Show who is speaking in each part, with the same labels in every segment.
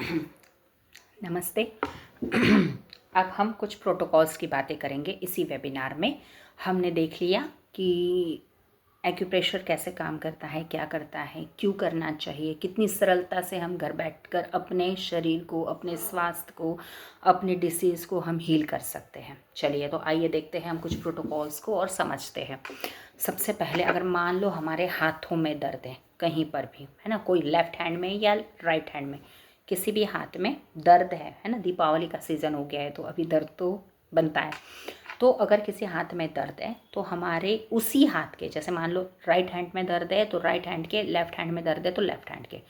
Speaker 1: नमस्ते। अब हम कुछ प्रोटोकॉल्स की बातें करेंगे इसी वेबिनार में। हमने देख लिया कि एक्यूप्रेशर कैसे काम करता है, क्या करता है, क्यों करना चाहिए, कितनी सरलता से हम घर बैठकर अपने शरीर को, अपने स्वास्थ्य को, अपने डिसीज़ को हम हील कर सकते हैं। चलिए तो आइए देखते हैं हम कुछ प्रोटोकॉल्स को और समझते हैं। सबसे पहले अगर मान लो हमारे हाथों में दर्द है कहीं पर भी, है ना, कोई लेफ़्ट हैंड में या राइट हैंड में, किसी भी हाथ में दर्द है ना, दीपावली का सीज़न हो गया है तो अभी दर्द तो बनता है। तो अगर किसी हाथ में दर्द है तो हमारे उसी हाथ के, जैसे मान लो राइट हैंड में दर्द है तो राइट हैंड के, लेफ़्ट हैंड में दर्द है तो लेफ़्ट हैंड के,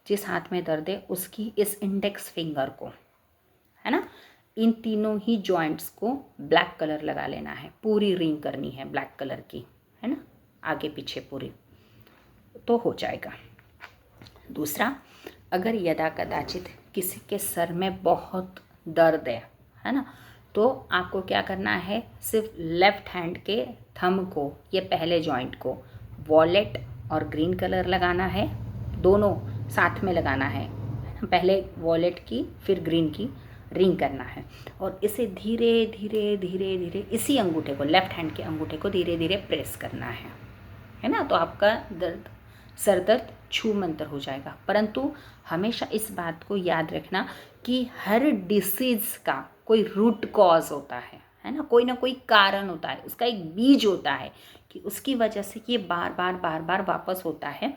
Speaker 1: जिस हाथ में दर्द है उसकी इस इंडेक्स फिंगर को, है ना, इन तीनों ही जॉइंट्स को ब्लैक कलर लगा लेना है, पूरी रिंग करनी है ब्लैक कलर की, है ना, आगे पीछे पूरी, तो हो जाएगा। दूसरा, अगर यदा कदाचित किसी के सर में बहुत दर्द है ना, तो आपको क्या करना है, सिर्फ लेफ़्ट हैंड के थंब को, ये पहले जॉइंट को वॉलेट और ग्रीन कलर लगाना है, दोनों साथ में लगाना है। पहले वॉलेट की फिर ग्रीन की रिंग करना है और इसे धीरे धीरे धीरे धीरे इसी अंगूठे को, लेफ़्ट हैंड के अंगूठे को धीरे धीरे प्रेस करना है ना, तो आपका दर्द, सर दर्द छू मंतर हो जाएगा। परंतु हमेशा इस बात को याद रखना कि हर डिसीज़ का कोई रूट कॉज होता है ना कोई कारण होता है, उसका एक बीज होता है कि उसकी वजह से ये बार बार वापस होता है।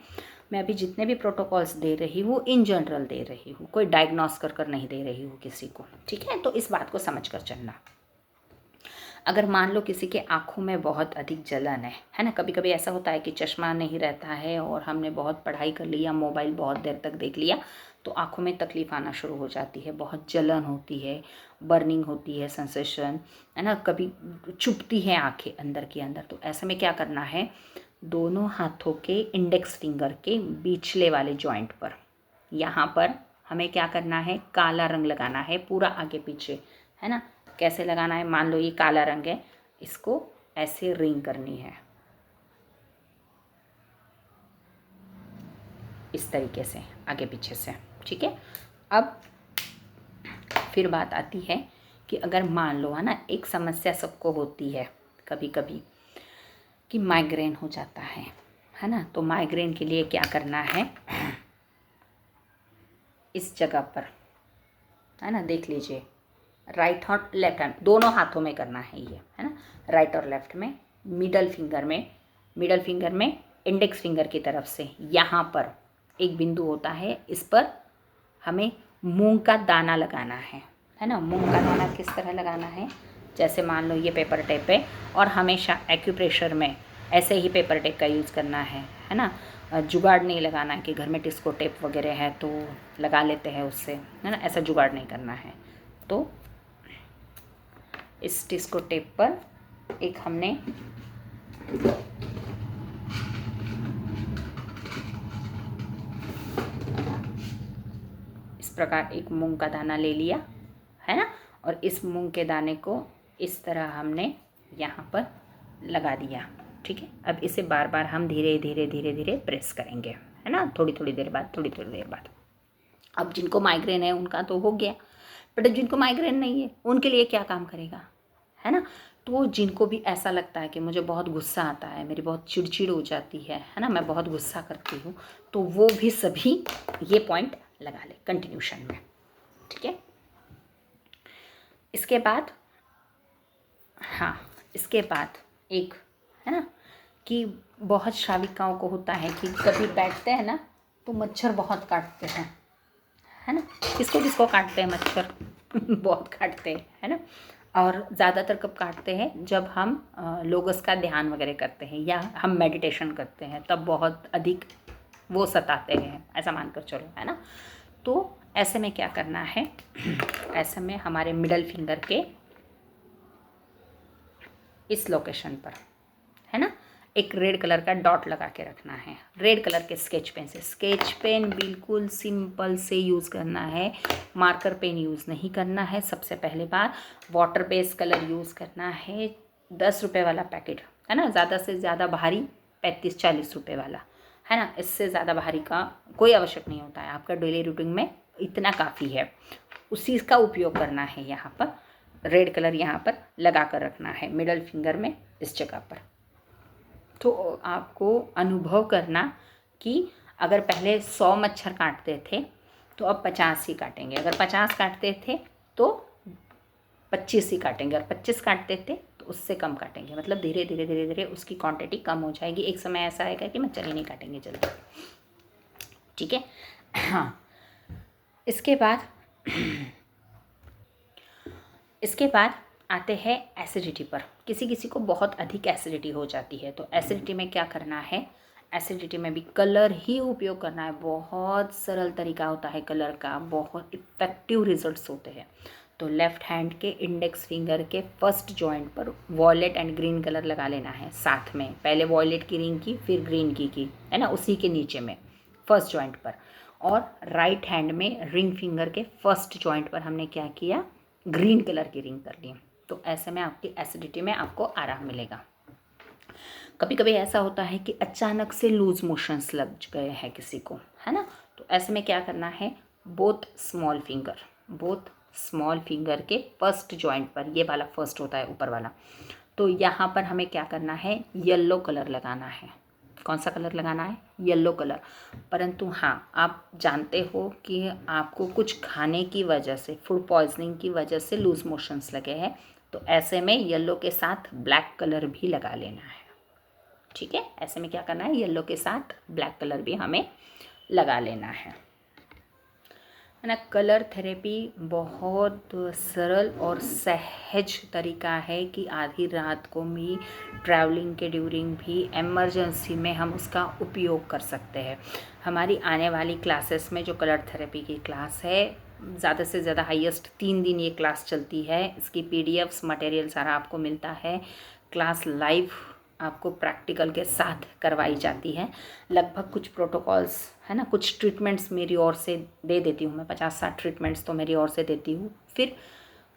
Speaker 1: मैं अभी जितने भी प्रोटोकॉल्स दे रही हूँ इन जनरल दे रही हूँ, कोई डायग्नोस कर नहीं दे रही हूँ किसी को, ठीक है, तो इस बात को समझ कर चलना। अगर मान लो किसी के आँखों में बहुत अधिक जलन है ना, कभी कभी ऐसा होता है कि चश्मा नहीं रहता है और हमने बहुत पढ़ाई कर लिया, मोबाइल बहुत देर तक देख लिया, तो आँखों में तकलीफ़ आना शुरू हो जाती है, बहुत जलन होती है, बर्निंग होती है, सेंसेशन, है ना, कभी चुभती है आँखें अंदर के अंदर। तो ऐसे में क्या करना है, दोनों हाथों के इंडेक्स फिंगर के बीचले वाले जॉइंट पर, यहाँ पर हमें क्या करना है, काला रंग लगाना है पूरा आगे पीछे, है ना। कैसे लगाना है, मान लो ये काला रंग है, इसको ऐसे रिंग करनी है इस तरीके से आगे पीछे से, ठीक है। अब फिर बात आती है कि अगर मान लो, है ना, एक समस्या सबको होती है कभी कभी कि माइग्रेन हो जाता है ना, तो माइग्रेन के लिए क्या करना है, इस जगह पर, है ना, देख लीजिए, राइट और लेफ्ट हैंड दोनों हाथों में करना है ये, है ना, राइट और लेफ्ट में, मिडल फिंगर में इंडेक्स फिंगर की तरफ से यहाँ पर एक बिंदु होता है, इस पर हमें मूंग का दाना लगाना है ना। मूंग का दाना किस तरह लगाना है, जैसे मान लो ये पेपर टेप है और हमेशा एक्यूप्रेशर में ऐसे ही पेपर टेप का यूज़ करना है ना, जुगाड़ नहीं लगाना है कि घर में डिस्को टेप वगैरह है तो लगा लेते हैं उससे, है ना, ऐसा जुगाड़ नहीं करना है। तो इस डिस्को टेप पर एक हमने इस प्रकार एक मूंग का दाना ले लिया, है ना, और इस मूंग के दाने को इस तरह हमने यहाँ पर लगा दिया, ठीक है। अब इसे बार बार हम धीरे धीरे धीरे धीरे प्रेस करेंगे, है ना, थोड़ी थोड़ी देर बाद। अब जिनको माइग्रेन है उनका तो हो गया, बट जिनको माइग्रेन नहीं है उनके लिए क्या काम करेगा, है ना। तो जिनको भी ऐसा लगता है कि मुझे बहुत गुस्सा आता है, मेरी बहुत चिड़चिड़ हो जाती है ना, मैं बहुत गुस्सा करती हूँ, तो वो भी सभी ये पॉइंट लगा ले कंटिन्यूशन में, ठीक है। इसके बाद, हाँ, इसके बाद एक, है ना, कि बहुत श्राविकाओं को होता है कि कभी बैठते हैं ना तो मच्छर बहुत काटते हैं, है ना, किसको किसको काटते हैं मच्छर बहुत काटते हैं, है ना। और ज़्यादातर कब काटते हैं, जब हम लोगस का ध्यान वगैरह करते हैं या हम मेडिटेशन करते हैं, तब बहुत अधिक वो सताते हैं, ऐसा मानकर चलो, है ना। तो ऐसे में क्या करना है, ऐसे में हमारे मिडल फिंगर के इस लोकेशन पर, है ना, एक रेड कलर का डॉट लगा के रखना है, रेड कलर के स्केच पेन से। स्केच पेन बिल्कुल सिंपल से यूज़ करना है, मार्कर पेन यूज़ नहीं करना है। सबसे पहले बार वाटर बेस्ड कलर यूज़ करना है, 10 रुपये वाला पैकेट, है ना, ज़्यादा से ज़्यादा भारी 35-40 रुपये वाला, है ना, इससे ज़्यादा भारी का कोई आवश्यक नहीं होता है, आपका डेली रूटीन में इतना काफ़ी है, उसी का उपयोग करना है। यहाँ पर रेड कलर यहाँ पर लगा कर रखना है मिडल फिंगर में, इस जगह पर। तो आपको अनुभव करना कि अगर पहले 100 मच्छर काटते थे तो अब 50 ही काटेंगे, अगर 50 काटते थे तो 25 ही काटेंगे, और 25 काटते थे तो उससे कम काटेंगे। मतलब धीरे धीरे धीरे धीरे उसकी क्वांटिटी कम हो जाएगी। एक समय ऐसा आएगा कि मच्छर ही नहीं काटेंगे जल्दी। ठीक है। हाँ, इसके बाद आते हैं एसिडिटी पर। किसी किसी को बहुत अधिक एसिडिटी हो जाती है, तो एसिडिटी में क्या करना है, एसिडिटी में भी कलर ही उपयोग करना है। बहुत सरल तरीका होता है कलर का, बहुत इफ़ेक्टिव रिजल्ट्स होते हैं। तो लेफ़्ट हैंड के इंडेक्स फिंगर के फर्स्ट जॉइंट पर वॉयलेट एंड ग्रीन कलर लगा लेना है साथ में। पहले वॉयलेट की रिंग की, फिर ग्रीन की, है ना, उसी के नीचे में फर्स्ट जॉइंट पर। और राइट हैंड में रिंग फिंगर के फर्स्ट जॉइंट पर हमने क्या किया, ग्रीन कलर की रिंग कर ली। तो ऐसे में आपकी एसिडिटी में आपको आराम मिलेगा। कभी कभी ऐसा होता है कि अचानक से लूज मोशंस लग गए हैं किसी को, है ना, तो ऐसे में क्या करना है, बोथ स्मॉल फिंगर के फर्स्ट जॉइंट पर, ये वाला फर्स्ट होता है ऊपर वाला, तो यहाँ पर हमें क्या करना है, येलो कलर लगाना है। कौन सा कलर लगाना है, येलो कलर। परंतु हाँ, आप जानते हो कि आपको कुछ खाने की वजह से, फूड पॉइजनिंग की वजह से लूज मोशंस लगे हैं, तो ऐसे में येलो के साथ ब्लैक कलर भी लगा लेना है। ठीक है, ऐसे में क्या करना है, येलो के साथ ब्लैक कलर भी हमें लगा लेना है ना। कलर थेरेपी बहुत सरल और सहज तरीका है कि आधी रात को भी, ट्रैवलिंग के ड्यूरिंग भी, इमरजेंसी में हम उसका उपयोग कर सकते हैं। हमारी आने वाली क्लासेस में जो कलर थेरेपी की क्लास है, ज़्यादा से ज़्यादा हाईएस्ट 3 दिन ये क्लास चलती है। इसकी PDFs मटेरियल सारा आपको मिलता है। क्लास लाइव आपको प्रैक्टिकल के साथ करवाई जाती है। लगभग कुछ प्रोटोकॉल्स, है ना, कुछ ट्रीटमेंट्स मेरी ओर से दे देती हूँ मैं, 50-60 ट्रीटमेंट्स तो मेरी ओर से देती हूँ। फिर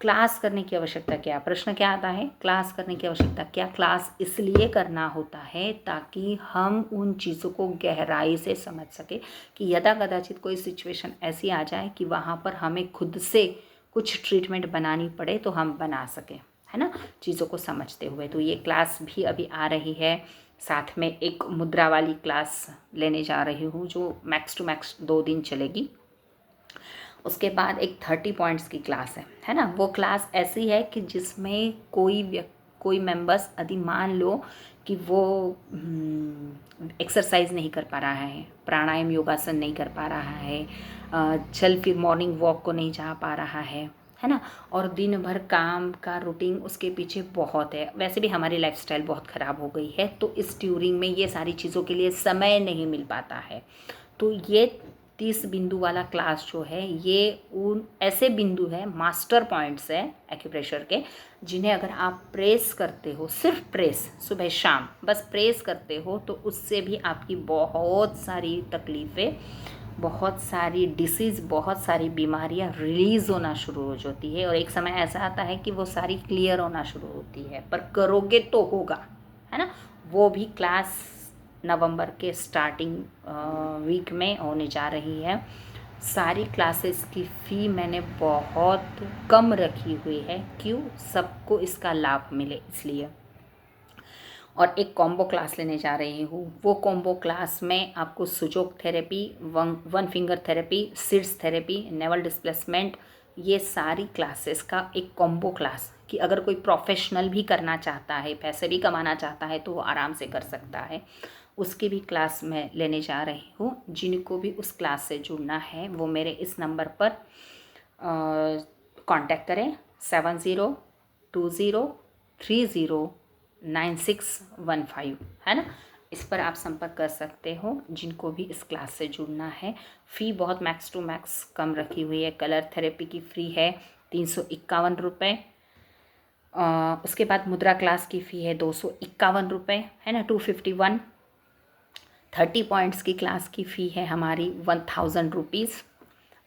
Speaker 1: क्लास करने की आवश्यकता क्या, प्रश्न क्या आता है, क्लास करने की आवश्यकता क्या। क्लास इसलिए करना होता है ताकि हम उन चीज़ों को गहराई से समझ सके कि यदा कदाचित कोई सिचुएशन ऐसी आ जाए कि वहाँ पर हमें खुद से कुछ ट्रीटमेंट बनानी पड़े तो हम बना सकें, है ना, चीज़ों को समझते हुए। तो ये क्लास भी अभी आ रही है। साथ में एक मुद्रा वाली क्लास लेने जा रही हूँ जो मैक्स टू मैक्स 2 दिन चलेगी। उसके बाद एक 30 पॉइंट्स की क्लास है ना। वो क्लास ऐसी है कि जिसमें कोई मेंबर्स, यदि मान लो कि वो एक्सरसाइज नहीं कर पा रहा है, प्राणायाम योगासन नहीं कर पा रहा है, चल फिर मॉर्निंग वॉक को नहीं जा पा रहा है ना, और दिन भर काम का रूटीन उसके पीछे बहुत है। वैसे भी हमारी लाइफस्टाइल बहुत ख़राब हो गई है, तो इस ड्यूरिंग में ये सारी चीज़ों के लिए समय नहीं मिल पाता है। तो ये 30 बिंदु वाला क्लास जो है, ये उन ऐसे बिंदु है, मास्टर पॉइंट्स है एक्यूप्रेशर के, जिन्हें अगर आप प्रेस करते हो, सिर्फ प्रेस, सुबह शाम बस प्रेस करते हो, तो उससे भी आपकी बहुत सारी तकलीफ़ें, बहुत सारी डिसीज़, बहुत सारी बीमारियां रिलीज़ होना शुरू हो जाती है। और एक समय ऐसा आता है कि वो सारी क्लियर होना शुरू होती है। पर करोगे तो होगा, है ना। वो भी क्लास नवंबर के स्टार्टिंग वीक में होने जा रही है। सारी क्लासेस की फ़ी मैंने बहुत कम रखी हुई है, क्यों, सबको इसका लाभ मिले इसलिए। और एक कॉम्बो क्लास लेने जा रही हूँ। वो कॉम्बो क्लास में आपको Sujok therapy, one finger therapy, sitz therapy, navel displacement, ये सारी क्लासेस का एक कॉम्बो क्लास, कि अगर कोई प्रोफेशनल भी करना चाहता है, पैसे भी कमाना चाहता है, तो वो आराम से कर सकता है। उसकी भी क्लास मैं लेने जा रही हूँ। जिनको भी उस क्लास से जुड़ना है वो मेरे इस नंबर पर कांटेक्ट करें, 7020309615, है ना। इस पर आप संपर्क कर सकते हो जिनको भी इस क्लास से जुड़ना है। फ़ी बहुत मैक्स टू मैक्स कम रखी हुई है। कलर थेरेपी की फ़ी है 351 रुपये। उसके बाद मुद्रा क्लास की फ़ी है 251 रुपये, है ना, 251। 30 पॉइंट्स की क्लास की फ़ी है हमारी 1000 रुपीज़।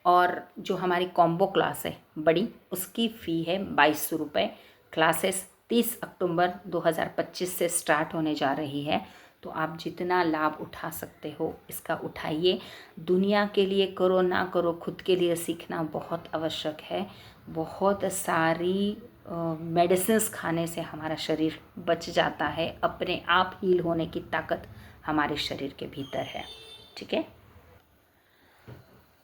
Speaker 1: और जो हमारी कॉम्बो क्लास है बड़ी, उसकी फ़ी है 2200 रुपये। क्लासेस 30 अक्टूबर 2025 से स्टार्ट होने जा रही है। तो आप जितना लाभ उठा सकते हो इसका उठाइए। दुनिया के लिए करो ना करो, खुद के लिए सीखना बहुत आवश्यक है। बहुत सारी मेडिसिन्स खाने से हमारा शरीर बच जाता है। अपने आप हील होने की ताकत हमारे शरीर के भीतर है। ठीक है।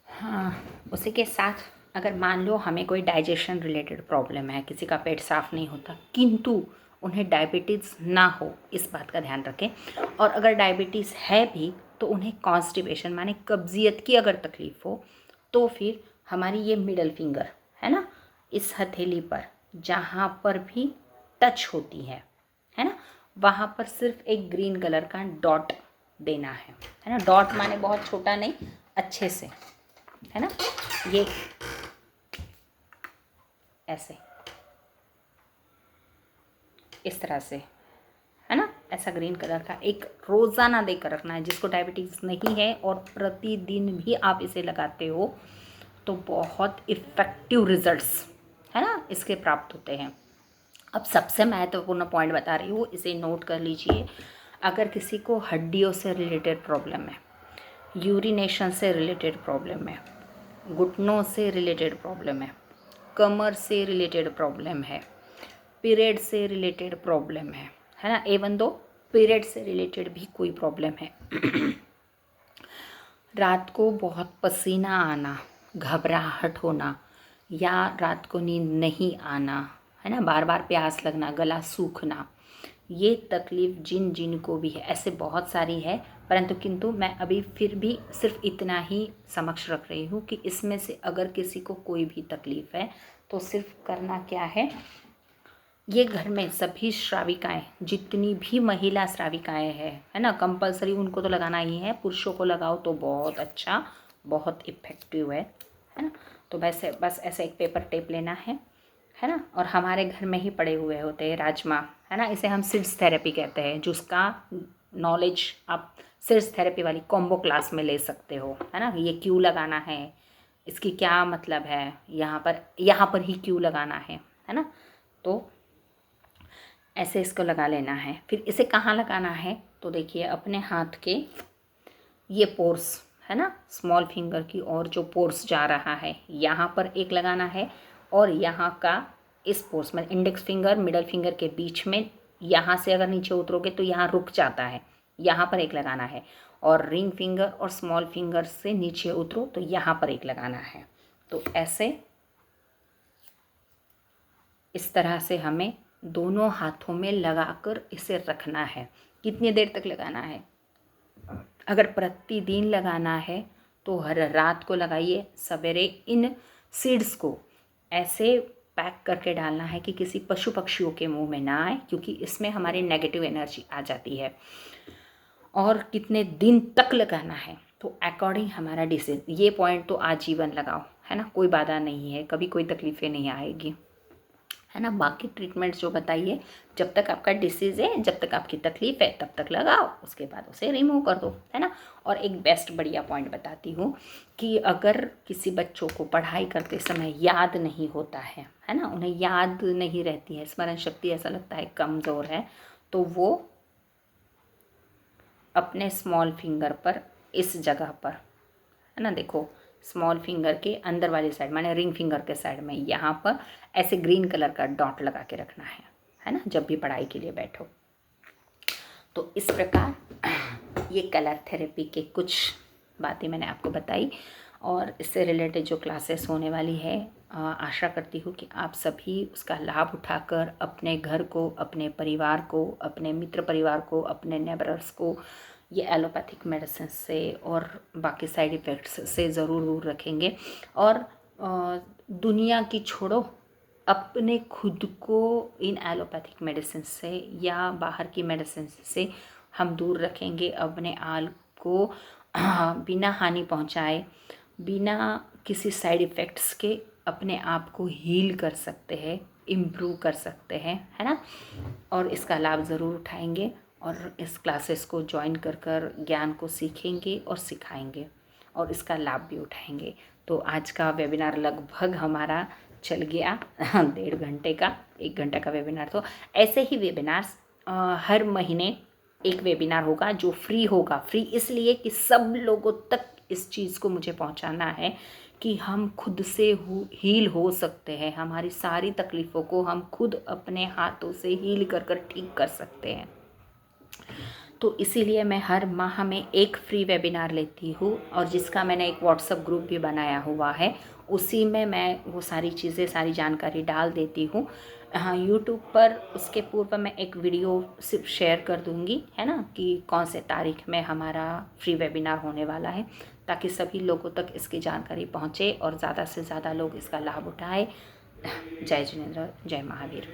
Speaker 1: हाँ, उसी के साथ अगर मान लो हमें कोई डाइजेशन रिलेटेड प्रॉब्लम है, किसी का पेट साफ़ नहीं होता, किंतु उन्हें डायबिटीज़ ना हो, इस बात का ध्यान रखें। और अगर डायबिटीज़ है भी तो उन्हें कॉन्स्टिपेशन माने कब्जियत की अगर तकलीफ़ हो, तो फिर हमारी ये मिडल फिंगर है ना, इस हथेली पर जहाँ पर भी टच होती है ना, वहाँ पर सिर्फ एक ग्रीन कलर का डॉट देना है ना। डॉट माने बहुत छोटा नहीं, अच्छे से, है ना, ये ऐसे इस तरह से, है ना, ऐसा ग्रीन कलर का एक रोज़ाना देकर रखना है। जिसको डायबिटीज़ नहीं है और प्रतिदिन भी आप इसे लगाते हो तो बहुत इफ़ेक्टिव रिजल्ट्स, है ना, इसके प्राप्त होते हैं। अब सबसे महत्वपूर्ण पॉइंट बता रही हूँ, इसे नोट कर लीजिए। अगर किसी को हड्डियों से रिलेटेड प्रॉब्लम है, यूरिनेशन से रिलेटेड प्रॉब्लम है, घुटनों से रिलेटेड प्रॉब्लम है, कमर से रिलेटेड प्रॉब्लम है, पीरियड से रिलेटेड प्रॉब्लम है ना, एवन दो पीरियड से रिलेटेड भी कोई प्रॉब्लम है, रात को बहुत पसीना आना, घबराहट होना, या रात को नींद नहीं आना, है ना, बार बार प्यास लगना, गला सूखना, ये तकलीफ़ जिन जिन को भी है, ऐसे बहुत सारी है, परंतु किंतु मैं अभी फिर भी सिर्फ इतना ही समक्ष रख रही हूँ कि इसमें से अगर किसी को कोई भी तकलीफ़ है तो सिर्फ करना क्या है, ये घर में सभी श्राविकाएँ, जितनी भी महिला श्राविकाएँ हैं, है ना, कंपलसरी उनको तो लगाना ही है। पुरुषों को लगाओ तो बहुत अच्छा, बहुत इफ़ेक्टिव है ना। तो वैसे बस ऐसे एक पेपर टेप लेना है ना, और हमारे घर में ही पड़े हुए होते हैं राजमा, है ना, इसे हम सीड्स थेरेपी कहते हैं, जिसका नॉलेज आप सीड्स थेरेपी वाली कॉम्बो क्लास में ले सकते हो, है ना। ये क्यों लगाना है, इसकी क्या मतलब है, यहाँ पर ही क्यों लगाना है ना। तो ऐसे इसको लगा लेना है। फिर इसे कहाँ लगाना है, तो देखिए अपने हाथ के ये पोर्स, है ना, स्मॉल फिंगर की और जो पोर्स जा रहा है यहाँ पर एक लगाना है, और यहाँ का इस पोर्स में इंडेक्स फिंगर मिडल फिंगर के बीच में, यहाँ से अगर नीचे उतरोगे तो यहाँ रुक जाता है, यहाँ पर एक लगाना है, और रिंग फिंगर और स्मॉल फिंगर से नीचे उतरो तो यहाँ पर एक लगाना है। तो ऐसे इस तरह से हमें दोनों हाथों में लगाकर इसे रखना है। कितनी देर तक लगाना है, अगर प्रतिदिन लगाना है तो हर रात को लगाइए, सवेरे इन सीड्स को ऐसे पैक करके डालना है कि किसी पशु पक्षियों के मुंह में ना आए, क्योंकि इसमें हमारी नेगेटिव एनर्जी आ जाती है। और कितने दिन तक लगाना है तो अकॉर्डिंग हमारा डिसीजन, ये पॉइंट तो आजीवन लगाओ, है ना, कोई बाधा नहीं है, कभी कोई तकलीफ़ें नहीं आएगी, है ना। बाकी ट्रीटमेंट्स जो बताइए, जब तक आपका डिसीज़ है, जब तक आपकी तकलीफ़ है तब तक लगाओ, उसके बाद उसे रिमूव कर दो, है ना। और एक बेस्ट बढ़िया पॉइंट बताती हूँ कि अगर किसी बच्चों को पढ़ाई करते समय याद नहीं होता है ना, उन्हें याद नहीं रहती है, स्मरण शक्ति ऐसा लगता है कमज़ोर है, तो वो अपने स्मॉल फिंगर पर इस जगह पर, है ना, देखो स्मॉल फिंगर के अंदर वाली साइड माने रिंग फिंगर के साइड में यहाँ पर ऐसे ग्रीन कलर का डॉट लगा के रखना है ना, जब भी पढ़ाई के लिए बैठो। तो इस प्रकार ये कलर थेरेपी के कुछ बातें मैंने आपको बताई, और इससे रिलेटेड जो क्लासेस होने वाली है, आशा करती हूँ कि आप सभी उसका लाभ उठाकर अपने घर को, अपने परिवार को, अपने मित्र परिवार को, अपने नेबर्स को ये एलोपैथिक मेडिसिन से और बाकी साइड इफ़ेक्ट्स से ज़रूर दूर रखेंगे। और दुनिया की छोड़ो, अपने खुद को इन एलोपैथिक मेडिसिन से या बाहर की मेडिसिन से हम दूर रखेंगे। अपने आप को बिना हानि पहुंचाए, बिना किसी साइड इफ़ेक्ट्स के अपने आप को हील कर सकते हैं, इम्प्रूव कर सकते हैं, है ना। और इसका लाभ ज़रूर उठाएंगे और इस क्लासेस को ज्वाइन कर ज्ञान को सीखेंगे और सिखाएंगे और इसका लाभ भी उठाएंगे। तो आज का वेबिनार लगभग हमारा चल गया 1.5 घंटे का, 1 घंटे का वेबिनार। तो ऐसे ही वेबिनार्स हर महीने एक वेबिनार होगा जो फ्री होगा। फ्री इसलिए कि सब लोगों तक इस चीज़ को मुझे पहुंचाना है कि हम खुद से हील हो सकते हैं, हमारी सारी तकलीफ़ों को हम खुद अपने हाथों से हील कर कर ठीक कर सकते हैं। तो इसीलिए मैं हर माह में एक फ्री वेबिनार लेती हूँ और जिसका मैंने एक व्हाट्सएप ग्रुप भी बनाया हुआ है, उसी में मैं वो सारी चीज़ें, सारी जानकारी डाल देती हूँ। हाँ, यूट्यूब पर उसके पूर्व मैं एक वीडियो सिर्फ शेयर कर दूँगी, है ना, कि कौन से तारीख में हमारा फ्री वेबिनार होने वाला है, ताकि सभी लोगों तक इसकी जानकारी पहुँचे और ज़्यादा से ज़्यादा लोग इसका लाभ उठाएं। जय जिनेंद्र, जय महावीर।